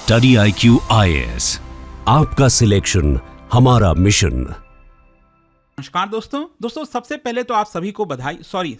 Study IQ IAS, आपका selection हमारा mission. नमस्कार दोस्तों सबसे पहले तो आप सभी को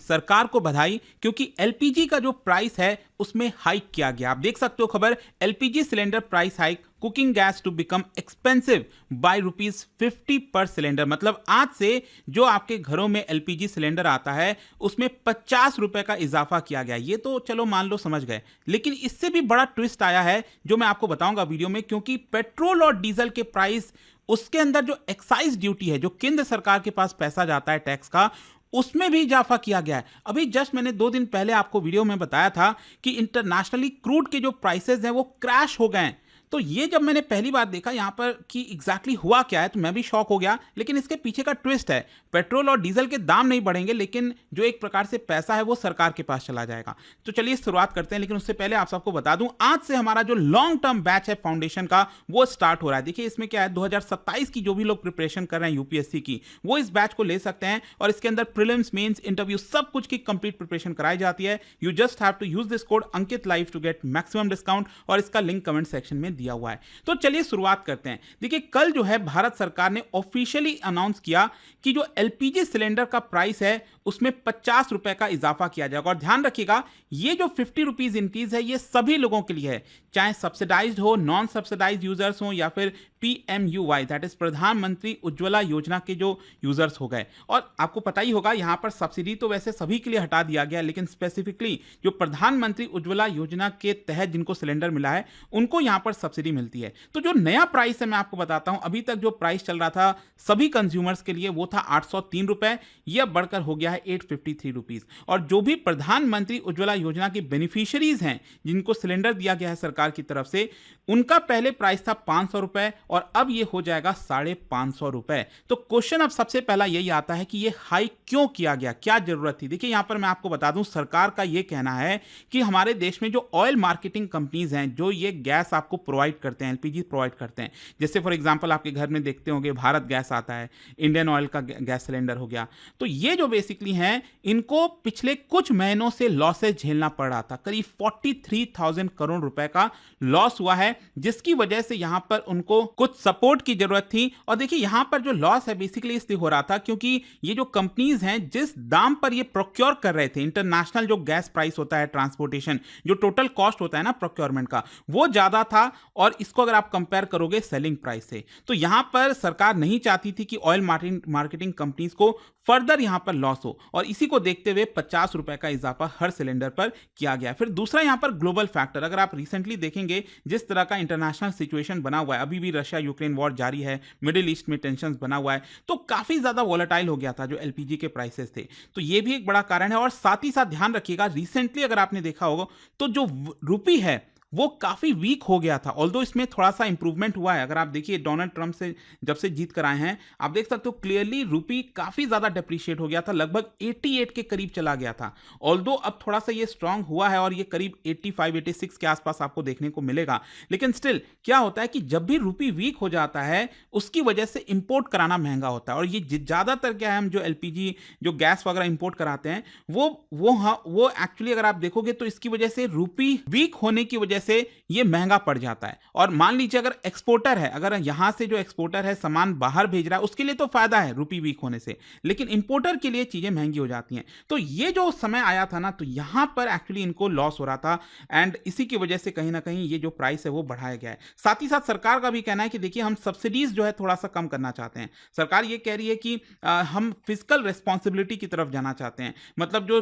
सरकार को बधाई, क्योंकि एलपीजी का जो प्राइस है उसमें हाइक किया गया। आप देख सकते हो खबर, LPG cylinder price hike, cooking gas to become expensive by ₹50 per cylinder. मतलब आज से जो आपके घरों में एलपीजी सिलेंडर आता है उसमें ₹50 का इजाफा किया गया। ये तो चलो मान लो समझ गए, लेकिन इससे भी बड़ा ट्विस्ट आया है जो मैं आपको बताऊंगा वीडियो में, क्योंकि पेट्रोल और डीजल के प्राइस, उसके अंदर जो एक्साइज ड्यूटी है, जो केंद्र सरकार के पास पैसा जाता है टैक्स का, उसमें भी इजाफा किया गया है। अभी जस्ट मैंने 2 दिन पहले आपको वीडियो में बताया था कि इंटरनेशनली क्रूड के जो प्राइसेस हैं वो क्रैश हो गए हैं। तो ये जब मैंने पहली बार देखा यहां पर कि एग्जैक्टली हुआ क्या है, तो मैं भी शॉक हो गया। लेकिन इसके पीछे का ट्विस्ट है, पेट्रोल और डीजल के दाम नहीं बढ़ेंगे, लेकिन जो एक प्रकार से पैसा है वो सरकार के पास चला जाएगा। तो चलिए शुरुआत करते हैं, लेकिन उससे पहले आप सबको बता दूं, आज से हमारा जो लॉन्ग टर्म बैच है फाउंडेशन का वो स्टार्ट हो रहा है। देखिए इसमें क्या है, 2027 की जो भी लोग प्रिपरेशन कर रहे हैं यूपीएससी की, वो इस बैच को ले सकते हैं। और इसके अंदर प्रीलिम्स, मेंस, इंटरव्यू सब कुछ की कंप्लीट प्रिपरेशन कराई जाती है। You just have to use this code Ankit live to get maximum discount, और इसका लिंक कमेंट सेक्शन में दिया हुआ है। तो चलिए शुरुआत करते हैं। देखिए कल जो है भारत सरकार ने ऑफिशियली अनाउंस किया कि जो एलपीजी सिलेंडर का प्राइस है उसमें ₹50 का इजाफा किया जाएगा। और ध्यान रखिएगा, ये जो ₹50 इंक्रीज है ये सभी लोगों के लिए है, चाहे सब्सिडाइज्ड हो, नॉन सब्सिडाइज्ड यूजर्स हो, या फिर PMUY दैट इज प्रधानमंत्री उज्ज्वला योजना के जो यूजर्स हो गए। और आपको पता ही होगा यहां पर सब्सिडी तो वैसे सभी के लिए हटा दिया गया, लेकिन स्पेसिफिकली जो प्रधानमंत्री उज्ज्वला योजना के तहत जिनको सिलेंडर मिला है उनको यहां पर सब्सिडी मिलती है। तो जो नया प्राइस है मैं आपको बताता हूं, अभी तक जो प्राइस चल रहा था सभी कंज्यूमर्स के लिए वो था ₹803, यह बढ़कर हो गया है ₹853। और जो भी प्रधानमंत्री उज्ज्वला योजना के बेनिफिशियरीज हैं जिनको सिलेंडर दिया गया है सरकार की तरफ से, उनका पहले प्राइस था ₹500 और अब ये हो जाएगा ₹550। तो क्वेश्चन अब सबसे पहला यही आता है कि ये हाइक क्यों किया गया, क्या जरूरत थी। देखिए यहां पर मैं आपको बता दूं, सरकार का ये कहना है कि हमारे देश में जो ऑयल मार्केटिंग कंपनीज हैं जो ये गैस आपको प्रोवाइड करते हैं, एलपीजी प्रोवाइड करते हैं, जैसे फॉर एग्जांपल आपके घर में देखते होंगे भारत गैस आता है, इंडियन ऑयल का गैस सिलेंडर हो गया, तो ये जो बेसिकली हैं इनको पिछले कुछ महीनों से लॉसेज झेलना पड़ रहा था। करीब 43,000 करोड़ रुपए का लॉस हुआ है, जिसकी वजह से यहां पर उनको कुछ सपोर्ट की जरूरत थी। और देखिए यहां पर जो लॉस है बेसिकली इसलिए हो रहा था क्योंकि ये जो कंपनीज हैं जिस दाम पर ये प्रोक्योर कर रहे थे, इंटरनेशनल जो गैस प्राइस होता है, ट्रांसपोर्टेशन जो टोटल कॉस्ट होता है ना प्रोक्योरमेंट का, वो ज्यादा था। और इसको अगर आप कंपेयर करोगे सेलिंग प्राइस से, तो यहां पर सरकार नहीं चाहती थी कि ऑयल मार्केटिंग कंपनीज को फर्दर यहां पर लॉस हो, और इसी को देखते हुए ₹50 का इजाफा हर सिलेंडर पर किया गया। फिर दूसरा यहां पर ग्लोबल फैक्टर, अगर आप रिसेंटली देखेंगे जिस तरह का इंटरनेशनल सिचुएशन बना हुआ है, अभी भी रशिया यूक्रेन वॉर जारी है, मिडिल ईस्ट में टेंशन बना हुआ है, तो काफी ज्यादा वॉलेटाइल हो गया था जो एलपीजी के प्राइसेस थे। तो ये भी एक बड़ा कारण है। और साथ ही साथ ध्यान रखिएगा, रिसेंटली अगर आपने देखा होगा तो जो रुपी है वो काफी वीक हो गया था, ऑल्दो इसमें थोड़ा सा इंप्रूवमेंट हुआ है। अगर आप देखिए डोनाल्ड ट्रंप से जब से जीत कर आए हैं, आप देख सकते हो क्लियरली रुपी काफी ज्यादा डेप्रिशिएट हो गया था, लगभग 88 के करीब चला गया था। ऑल्दो अब थोड़ा सा ये स्ट्रांग हुआ है और ये करीब 85-86 के आसपास आपको देखने को मिलेगा। लेकिन स्टिल क्या होता है कि जब भी रुपी वीक हो जाता है उसकी वजह से इंपोर्ट कराना महंगा होता है। और ये ज्यादातर क्या है, हम जो एलपीजी जो गैस वगैरह इंपोर्ट कराते हैं वो एक्चुअली अगर आप देखोगे तो इसकी वजह से रुपी वीक होने की वजह से ये महंगा पड़ जाता है। और मान लीजिए अगर एक्सपोर्टर है, अगर यहां से जो एक्सपोर्टर है सामान बाहर भेज रहा है, उसके लिए तो फायदा है रुपी वीक होने से, लेकिन इंपोर्टर के लिए चीजें महंगी हो जाती हैं। तो ये जो समय आया था ना, तो यहां पर एक्चुअली इनको लॉस हो रहा था, एंड इसी की वजह से कहीं ना कहीं ये जो प्राइस है वो बढ़ाया गया है। साथ ही साथ सरकार का भी कहना है कि देखिए हम सब्सिडीज जो है थोड़ा सा कम करना चाहते हैं। सरकार ये कह रही है कि हम फिजिकल रेस्पॉन्सिबिलिटी की तरफ जाना चाहते हैं। मतलब जो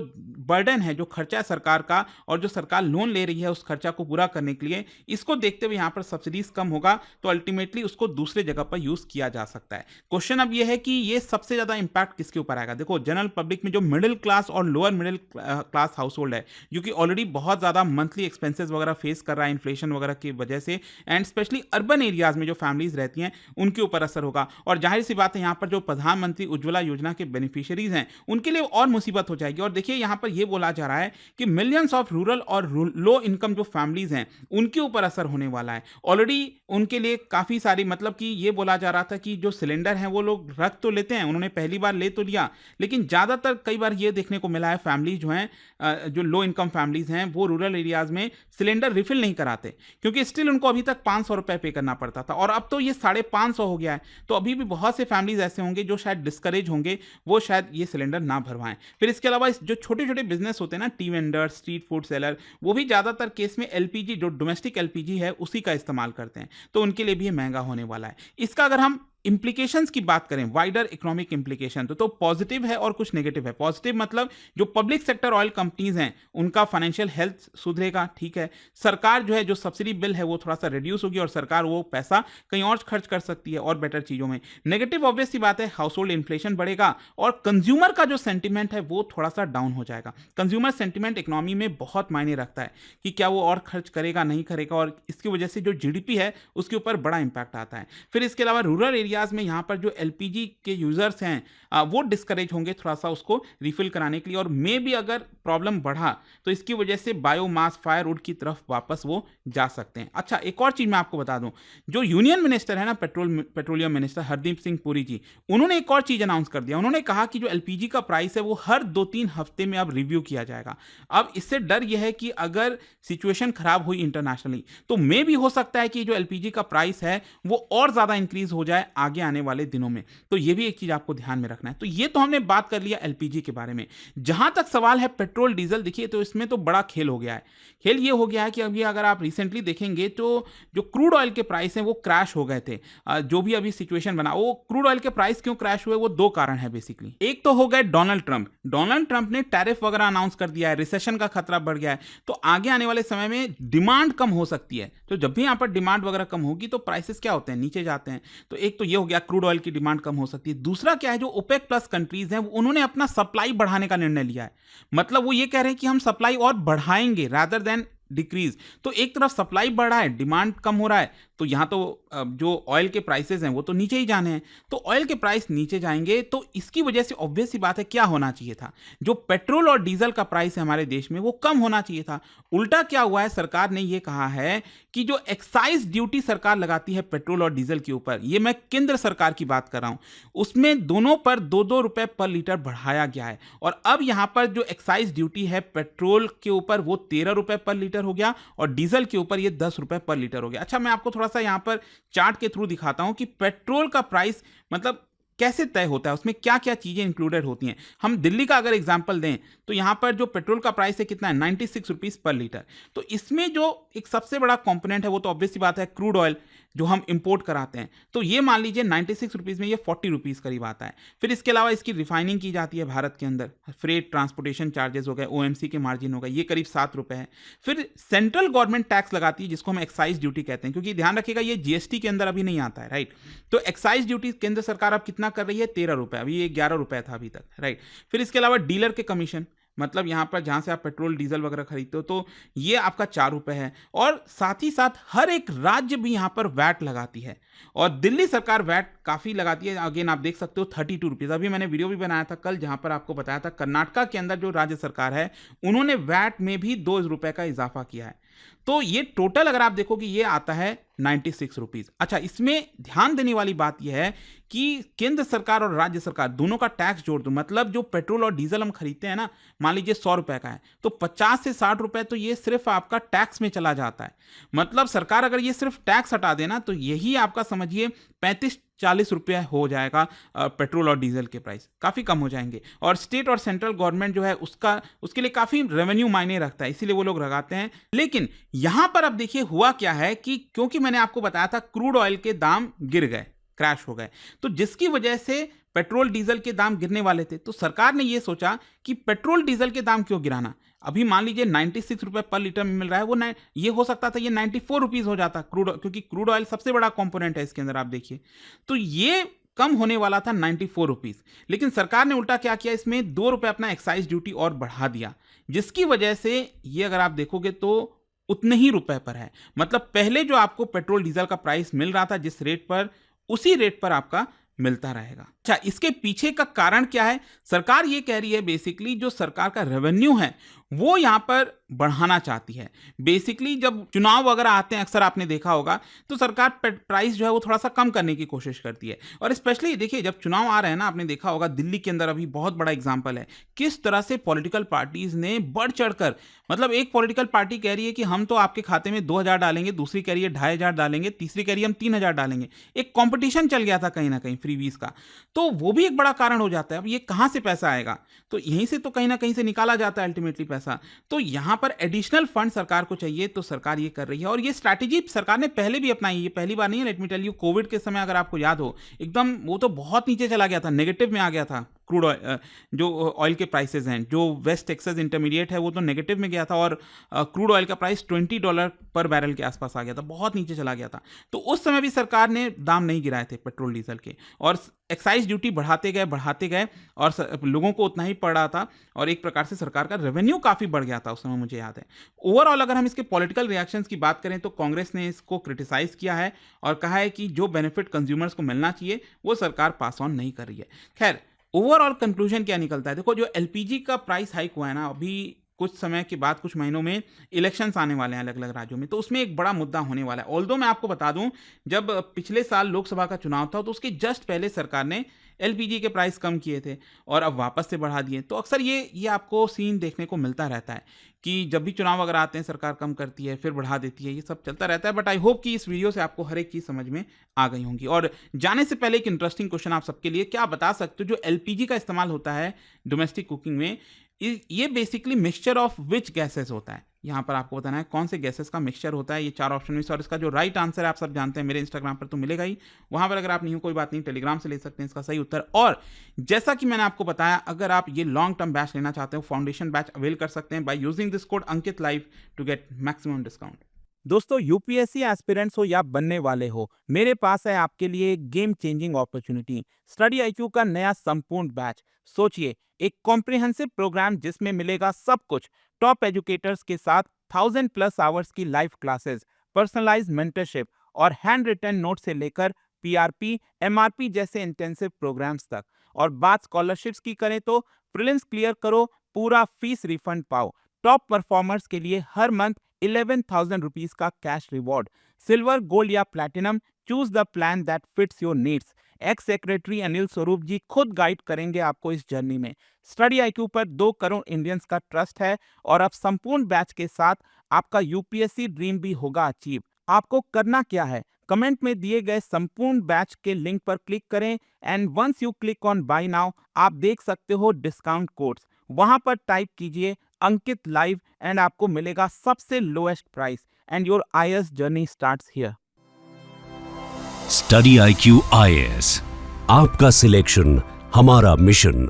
बर्डन है, जो खर्चा है सरकार का, और जो सरकार लोन ले रही है उस खर्चा को पूरा करने के लिए, इसको देखते हुए यहां पर सब्सिडीज कम होगा, तो अल्टीमेटली उसको दूसरे जगह पर यूज किया जा सकता है। क्वेश्चन अब यह है कि ये सबसे ज्यादा इंपैक्ट किसके ऊपर आएगा। देखो जनरल पब्लिक में जो मिडिल क्लास और lower middle class house hold है, जो कि ऑलरेडी बहुत ज्यादा मंथली एक्सपेंसेस वगैरह फेस कर रहा है इन्फ्लेशन वगैरह की वजह से, एंड स्पेशली अर्बन एरियाज में जो फैमिलीज रहती हैं उनके ऊपर असर होगा। और जाहिर सी बात है यहां पर जो प्रधानमंत्री उज्ज्वला योजना के बेनिफिशियरीज हैं उनके लिए और मुसीबत हो जाएगी। और देखिए यहां पर यह बोला जा रहा है कि मिलियंस ऑफ रूरल और लो इनकम जो फैमिलीज हैं हैं उनके ऊपर असर होने वाला है। ऑलरेडी उनके लिए काफ़ी सारी मतलब कि ये बोला जा रहा था कि जो सिलेंडर हैं वो लोग रख तो लेते हैं, उन्होंने पहली बार ले तो लिया, लेकिन ज़्यादातर कई बार ये देखने को मिला है फैमिली जो हैं जो लो इनकम फैमिलीज़ हैं वो रूरल एरियाज़ में सिलेंडर रिफिल नहीं कराते, क्योंकि स्टिल उनको अभी तक 500 रुपये पे करना पड़ता था और अब तो ये 550 हो गया है। तो अभी भी बहुत से फैमिलीज ऐसे होंगे जो शायद डिस्करेज होंगे, वो शायद ये सिलेंडर ना भरवाएं। फिर इसके अलावा जो छोटे छोटे बिजनेस होते हैं ना, T vendor, street food seller, वो भी ज़्यादातर केस में एलपीजी जो डोमेस्टिक एलपीजी है उसी का इस्तेमाल करते हैं, तो उनके लिए भी ये महंगा होने वाला है। इसका अगर हम इंप्लीकेशंस की बात करें, वाइडर इकोनॉमिक इंप्लीकेशन, तो पॉजिटिव है और कुछ नेगेटिव है। पॉजिटिव मतलब जो पब्लिक सेक्टर ऑयल कंपनीज हैं उनका फाइनेंशियल हेल्थ सुधरेगा, ठीक है। सरकार जो है जो सब्सिडी बिल है वो थोड़ा सा रिड्यूस होगी और सरकार वो पैसा कहीं और खर्च कर सकती है और बेटर चीज़ों में। नेगेटिव ऑब्वियस सी बात है, हाउस होल्ड इन्फ्लेशन बढ़ेगा और कंज्यूमर का जो सेंटिमेंट है वो थोड़ा सा डाउन हो जाएगा। कंज्यूमर सेंटिमेंट इकोनॉमी में बहुत मायने रखता है कि क्या वो और खर्च करेगा नहीं करेगा, और इसकी वजह से जो जीडीपी है उसके ऊपर बड़ा इंपैक्ट आता है। फिर इसके अलावा रूरल एरियाज में यहाँ पर जो एलपीजी के यूजर्स हैं वो डिस्करेज होंगे थोड़ा सा उसको रिफिल कराने के लिए, और मे भी अगर प्रॉब्लम बढ़ा तो इसकी वजह से बायोमास फायरवुड की तरफ वापस वो जा सकते हैं। अच्छा, एक और चीज मैं आपको बता दूं, जो यूनियन मिनिस्टर है ना, पेट्रोलियम मिनिस्टर हरदीप सिंह पुरी जी, उन्होंने एक और चीज अनाउंस कर दिया। उन्होंने कहा कि जो एलपीजी का प्राइस है वो हर 2-3 हफ्ते में अब रिव्यू किया जाएगा। अब इससे डर यह है कि अगर सिचुएशन खराब हुई इंटरनेशनली तो मे भी हो सकता है कि जो एलपीजी का प्राइस है वो और ज्यादा इंक्रीज हो जाए आगे आने वाले दिनों में। तो ये भी एक चीज आपको ध्यान में रखना है। तो ये तो हमने बात कर लिया एलपीजी के बारे में। जहां तक सवाल है पेट्रोल डीजल, देखिए तो इसमें तो बड़ा खेल हो गया है। खेल ये हो गया है कि अभी अगर आप रिसेंटली देखेंगे तो जो क्रूड ऑयल के प्राइस हैं वो क्रैश हो गए थे। जो भी अभी सिचुएशन बना, वो क्रूड ऑयल के प्राइस क्यों क्रैश हुए, वो 2 कारण है बेसिकली। एक तो हो गए डोनाल्ड ट्रंप ने टैरिफ वगैरह अनाउंस कर दिया है, रिसेशन का खतरा बढ़ गया है, तो आगे आने वाले समय में डिमांड कम हो सकती है। तो जब भी यहां पर डिमांड वगैरह कम होगी तो प्राइसेस क्या होते हैं, नीचे जाते हैं। तो एक तो ये हो गया, क्रूड ऑयल की डिमांड कम हो सकती है। दूसरा क्या है, जो ओपेक प्लस कंट्रीज हैं उन्होंने अपना सप्लाई बढ़ाने का निर्णय लिया है। मतलब वो ये कह रहे हैं कि हम सप्लाई और बढ़ाएंगे रादर देन डिक्रीज। तो एक तरफ सप्लाई बढ़ रहा है, डिमांड कम हो रहा है, तो यहां तो जो ऑयल के प्राइसेस हैं वो तो नीचे ही जाने हैं। तो ऑयल के प्राइस नीचे जाएंगे तो इसकी वजह से ऑब्वियस सी बात है क्या होना चाहिए था, जो पेट्रोल और डीजल का प्राइस है हमारे देश में वो कम होना चाहिए था। उल्टा क्या हुआ है, सरकार ने ये कहा है कि जो एक्साइज ड्यूटी सरकार लगाती है पेट्रोल और डीजल के ऊपर, ये मैं केंद्र सरकार की बात कर रहा हूं, उसमें दोनों पर 2-2 रुपए पर लीटर बढ़ाया गया है। और अब यहां पर जो एक्साइज ड्यूटी है पेट्रोल के ऊपर वो 13 रुपए पर लीटर हो गया और डीजल के ऊपर ये 10 रुपए पर लीटर हो गया। अच्छा, मैं आपको थोड़ा सा यहां पर चार्ट के थ्रू दिखाता हूं कि पेट्रोल का प्राइस मतलब कैसे तय होता है, उसमें क्या क्या चीजें इंक्लूडेड होती हैं। हम दिल्ली का अगर एग्जांपल दें तो यहां पर जो पेट्रोल का प्राइस है कितना है, 96 रुपीस पर लीटर। तो इसमें जो एक सबसे बड़ा कंपोनेंट है वो तो ऑब्वियस सी बात है क्रूड ऑयल जो हम इंपोर्ट कराते हैं। तो ये मान लीजिए 96 रुपीस में ये 40 रुपीस करीब आता है। फिर इसके अलावा इसकी रिफाइनिंग की जाती है भारत के अंदर, फ्रेट ट्रांसपोर्टेशन चार्जेस हो गए, ओएमसी के मार्जिन हो गए, ये करीब 7 रुपए है। फिर सेंट्रल गवर्नमेंट टैक्स लगाती है जिसको हम एक्साइज ड्यूटी कहते हैं, क्योंकि ध्यान रखिएगा ये जीएसटी के अंदर अभी नहीं आता है, राइट। तो एक्साइज ड्यूटी केंद्र सरकार अब कितना कर रही है, 13 रुपए, अभी ये 11 रुपए था अभी तक, राइट। फिर इसके अलावा डीलर के कमीशन, मतलब यहां पर जहां से आप पेट्रोल डीजल वगैरह खरीदते हो तो ये आपका 4 रुपए है। और साथ ही साथ हर एक राज्य भी यहां पर वैट लगाती है और दिल्ली सरकार वैट काफी लगाती है। अगेन आप देख सकते हो 32 रुपीज। अभी मैंने वीडियो भी बनाया था कल जहां पर आपको बताया था कर्नाटका के अंदर जो राज्य सरकार है उन्होंने वैट में भी 2 रुपए का इजाफा किया है। तो ये टोटल अगर आप देखोगे ये आता है 96 रुपीज। अच्छा, इसमें ध्यान देने वाली बात यह है कि केंद्र सरकार और राज्य सरकार दोनों का टैक्स जोड़ दो, मतलब जो पेट्रोल और डीजल हम खरीदते हैं ना, मान लीजिए 100 रुपए का है तो 50 से 60 रुपए तो ये सिर्फ आपका टैक्स में चला जाता है। मतलब सरकार अगर ये सिर्फ टैक्स हटा देना तो यही आपका समझिए 35-40 रुपये हो जाएगा पेट्रोल और डीजल के प्राइस, काफ़ी कम हो जाएंगे। और स्टेट और सेंट्रल गवर्नमेंट जो है उसके लिए काफ़ी रेवेन्यू मायने रखता है, इसीलिए वो लोग लगाते हैं। लेकिन यहां पर अब देखिए हुआ क्या है कि क्योंकि मैंने आपको बताया था क्रूड ऑयल के दाम गिर गए, क्रैश हो गए, तो जिसकी वजह से पेट्रोल डीजल के दाम गिरने वाले थे। तो सरकार ने यह सोचा कि पेट्रोल डीजल के दाम क्यों गिराना। अभी मान लीजिए 96 रुपए पर लीटर में मिल रहा है, वो ये हो सकता था ये 94 रुपीज हो जाता क्योंकि क्रूड ऑयल सबसे बड़ा कंपोनेंट है इसके अंदर, आप देखिए। तो ये कम होने वाला था 94 रुपीज, लेकिन सरकार ने उल्टा क्या किया, इसमें 2 रुपए अपना एक्साइज ड्यूटी और बढ़ा दिया, जिसकी वजह से ये अगर आप देखोगे तो उतने ही रुपए पर है। मतलब पहले जो आपको पेट्रोल डीजल का प्राइस मिल रहा था जिस रेट पर, उसी रेट पर आपका मिलता रहेगा। अच्छा, इसके पीछे का कारण क्या है? सरकार ये कह रही है बेसिकली जो सरकार का रेवेन्यू है, वो यहाँ पर बढ़ाना चाहती है। बेसिकली जब चुनाव वगैरह आते हैं, अक्सर आपने देखा होगा, तो सरकार प्राइस जो है वो थोड़ा-सा कम करने की कोशिश करती है। और स्पेशली देखिए जब चुनाव आ रहे हैं ना, आपने देखा होगा दिल्ली के अंदर अभी बहुत बड़ा एग्ज़ाम्पल है। किस तरह से पॉलिटिकल पार्टीज़ ने बढ़-चढ़ कर, मतलब एक पॉलिटिकल पार्टी कह रही है कि हम तो आपके खाते में 2000 डालेंगे, दूसरी कह रही है 2500 डालेंगे, तीसरी कह रही है हम 3000 डालेंगे। एक कॉम्पिटिशन चल गया था कहीं न कहीं फ्रीबीज़ का। तो वो भी एक बड़ा कारण हो जाता है। अब ये कहाँ से पैसा आएगा? तो यहीं से तो कहीं न कहीं से निकाला जाता है अल्टीमेटली पैसा। तो यहाँ पर एडिशनल फंड सरकार को चाहिए, तो सरकार ये कर रही है और ये स्ट्रैटेजी सरकार ने पहले भी अपनाई है। ये पहली बार नहीं है, let me tell you. Covid के समय अगर आपको याद हो, एकदम वो तो बहुत नीचे चला गया था, नेगेटिव में आ गया था क्रूड ऑयल, जो ऑयल के प्राइसेस हैं, जो वेस्ट टेक्सास इंटरमीडिएट है वो तो नेगेटिव में गया था और क्रूड ऑयल का प्राइस $20 पर बैरल के आसपास आ गया था, बहुत नीचे चला गया था। तो उस समय भी सरकार ने दाम नहीं गिराए थे पेट्रोल डीजल के और एक्साइज ड्यूटी बढ़ाते गए और लोगों को उतना ही पड़ रहा था और एक प्रकार से सरकार का रेवेन्यू काफ़ी बढ़ गया था उस समय, मुझे याद है। ओवरऑल अगर हम इसके पॉलिटिकल रिएक्शंस की बात करें तो कांग्रेस ने इसको क्रिटिसाइज़ किया है और कहा है कि जो बेनिफिट कंज्यूमर्स को मिलना चाहिए वो सरकार पास ऑन नहीं कर रही है। खैर, ओवरऑल कंक्लूजन क्या निकलता है? देखो, जो एलपीजी का प्राइस हाइक हुआ है ना, अभी कुछ समय के बाद, कुछ महीनों में इलेक्शंस आने वाले हैं अलग अलग राज्यों में, तो उसमें एक बड़ा मुद्दा होने वाला है। ऑल्दो मैं आपको बता दूं, जब पिछले साल लोकसभा का चुनाव था तो उसके जस्ट पहले सरकार ने एलपीजी के प्राइस कम किए थे और अब वापस से बढ़ा दिए। तो अक्सर ये आपको सीन देखने को मिलता रहता है कि जब भी चुनाव अगर आते हैं सरकार कम करती है फिर बढ़ा देती है, ये सब चलता रहता है। बट आई होप कि इस वीडियो से आपको हर एक चीज़ समझ में आ गई होंगी। और जाने से पहले एक इंटरेस्टिंग क्वेश्चन आप सबके लिए, क्या आप बता सकते हो जो एलपीजी का इस्तेमाल होता है डोमेस्टिक कुकिंग में, ये basically mixture of which gases होता है? यहाँ पर आपको बताना है कौन से गैसेस का मिक्सचर होता है, ये 4 ऑप्शन में से। और इसका जो राइट आंसर है आप सब जानते हैं, मेरे इंस्टाग्राम पर तो मिलेगा ही, वहाँ पर अगर आप नहीं हो कोई बात नहीं, टेलीग्राम से ले सकते हैं इसका सही उत्तर। और जैसा कि मैंने आपको बताया, अगर आप ये लॉन्ग टर्म बैच लेना चाहते हो, फाउंडेशन बैच अवेल कर सकते हैं by using this code Ankit live to get maximum discount. दोस्तों, यूपीएससी एस्पिरेंट्स हो या बनने वाले हो, मेरे पास है आपके लिए एक game changing opportunity, study IQ का नया संपूर्ण बैच। सोचिए, एक कॉम्प्रिहेंसिव प्रोग्राम जिसमें मिलेगा सब कुछ, टॉप एजुकेटर्स के साथ 1000+ आवर्स की लाइव क्लासेस, पर्सनलाइज्ड मेंटरशिप और हैंड रिटन नोट से लेकर पीआरपी, एमआरपी जैसे इंटेंसिव प्रोग्राम्स तक। और बात स्कॉलरशिप्स की करें तो प्रीलिम्स क्लियर करो, पूरा फीस रिफंड पाओ। टॉप परफॉर्मर्स के लिए हर मंथ 11,000 रुपीज का कैश रिवॉर्ड। सिल्वर, गोल्ड या platinum, choose the plan that fits your needs. X secretary Anil Swarup जी खुद गाइड करेंगे आपको इस जर्नी में। स्टडी आईक्यू पर 2 करोड़ इंडियंस का ट्रस्ट है और अब संपूर्ण बैच के साथ आपका यूपीएससी ड्रीम भी होगा अचीव। आपको करना क्या है? कमेंट में दिए गए संपूर्ण बैच के लिंक पर क्लिक करें and once you click on buy now, आप देख सकते हो डिस्काउंट कोड्स। वहां पर टाइप कीजिए अंकित लाइव एंड आपको मिलेगा सबसे lowest price and your IAS journey starts here. Study IQ IAS, आपका सिलेक्शन हमारा मिशन।